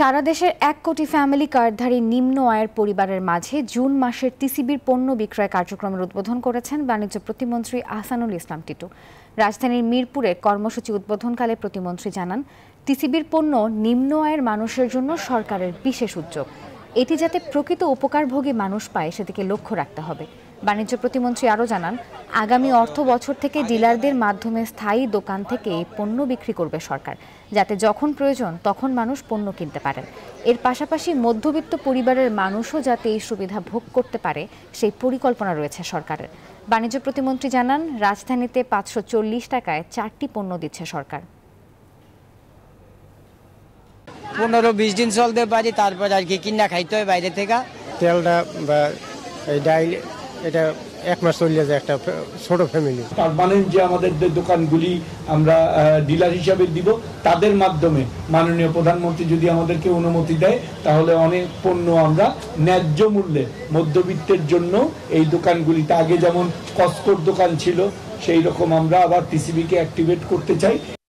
সারা দেশের ১ কোটি ফ্যামিলি কার্ডধারী নিম্ন আয়ের পরিবারের মাঝে জুন মাসের টিসিবির পণ্য বিক্রয় কার্যক্রমের উদ্বোধন করেছেন বাণিজ্য প্রতিমন্ত্রী আহসানুল ইসলাম টিটু। রাজধানীর মিরপুরে কর্মসূচি উদ্বোধনকালে প্রতিমন্ত্রী জানান, টিসিবির পণ্য নিম্ন আয়ের মানুষের জন্য সরকারের বিশেষ উদ্যোগ। এটি যাতে প্রকৃত উপকারভোগী মানুষ পায় সেদিকে লক্ষ্য রাখতে হবে। বাণিজ্য প্রতিমন্ত্রী আরও জানান, আগামী অর্থ বছর থেকে ডিলারদের মাধ্যমে স্থায়ী দোকান থেকে পণ্য বিক্রি করবে সরকার, যাতে যখন প্রয়োজন তখন মানুষ পণ্য কিনতে পারেন। এর পাশাপাশি মধ্যবিত্ত পরিবারের মানুষও যাতে এই সুবিধা ভোগ করতে পারে সেই পরিকল্পনা রয়েছে সরকারের। বাণিজ্য প্রতিমন্ত্রী জানান, রাজধানীতে ৫৪০ টাকায় ৪টি পণ্য দিচ্ছে সরকার। ১৫-২০ দিন চলতে পারি, তারপর আর কি কিনা খাইতে হয় বাইরে থেকে। তেলটা বা ডাইল এটা ১ মাস চলে যায় একটা ছোট ফ্যামিলি। পার্মানেন্ট যে আমাদের দোকানগুলি আমরা ডিলার হিসাবে দিব, তাদের মাধ্যমে মাননীয় প্রধানমন্ত্রী যদি আমাদেরকে অনুমতি দেয়, তাহলে অনেক পণ্য আমরা ন্যায্য মূল্যে মধ্যবিত্তের জন্য এই দোকানগুলিতে, আগে যেমন কসকোর দোকান ছিল সেই রকম আমরা আবার টিসিবিকে অ্যাক্টিভেট করতে চাই।